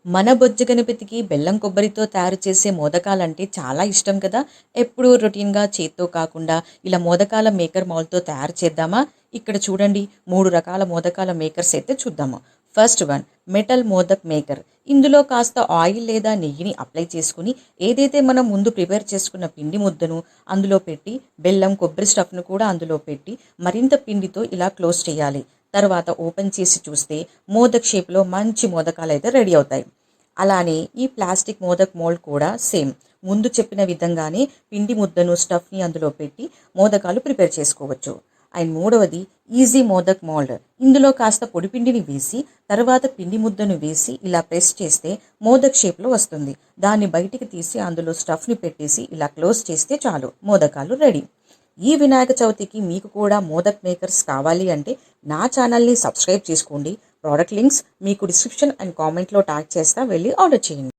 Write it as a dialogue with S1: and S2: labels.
S1: మన బొజ్జ గణపతికి బెల్లం కొబ్బరితో తయారు చేసే మోదకాలంటే చాలా ఇష్టం కదా. ఎప్పుడూ రొటీన్గా చేత్తో కాకుండా ఇలా మోదకాల మేకర్ మౌల్డ్తో తయారు చేద్దామా. ఇక్కడ చూడండి, 3 రకాల మోదకాల మేకర్స్ అయితే చూద్దాము. First one, metal modak maker. ఇందులో కాస్త ఆయిల్ లేదా నెయ్యిని అప్లై చేసుకుని ఏదైతే మనం ముందు ప్రిపేర్ చేసుకున్న పిండి ముద్దను అందులో పెట్టి, బెల్లం కొబ్బరి స్టఫ్ను కూడా అందులో పెట్టి మరింత పిండితో ఇలా క్లోజ్ చేయాలి. తర్వాత ఓపెన్ చేసి చూస్తే మోదక్ షేప్లో మంచి మోదకాలు అయితే రెడీ అవుతాయి. అలానే ఈ ప్లాస్టిక్ మోదక్ మోల్డ్ కూడా సేమ్ ముందు చెప్పిన విధంగానే పిండి ముద్దను స్టఫ్ని అందులో పెట్టి మోదకాలు ప్రిపేర్ చేసుకోవచ్చు. అండ్ మూడవది ఈజీ మోదక్ మోల్డ్. ఇందులో కాస్త పొడిపిండిని వేసి తర్వాత పిండి ముద్దను వేసి ఇలా ప్రెస్ చేస్తే మోదక్ షేప్లో వస్తుంది. దాన్ని బయటికి తీసి అందులో స్టఫ్ని పెట్టేసి ఇలా క్లోజ్ చేస్తే చాలు, మోదకాలు రెడీ. ఈ వినాయక చవితికి మీకు కూడా మోదక్ మేకర్స్ కావాలి అంటే నా ఛానల్ని సబ్స్క్రైబ్ చేసుకోండి. ప్రోడక్ట్ లింక్స్ మీకు డిస్క్రిప్షన్ అండ్ కామెంట్లో ట్యాగ్ చేస్తా, వెళ్ళి ఆర్డర్ చేయండి.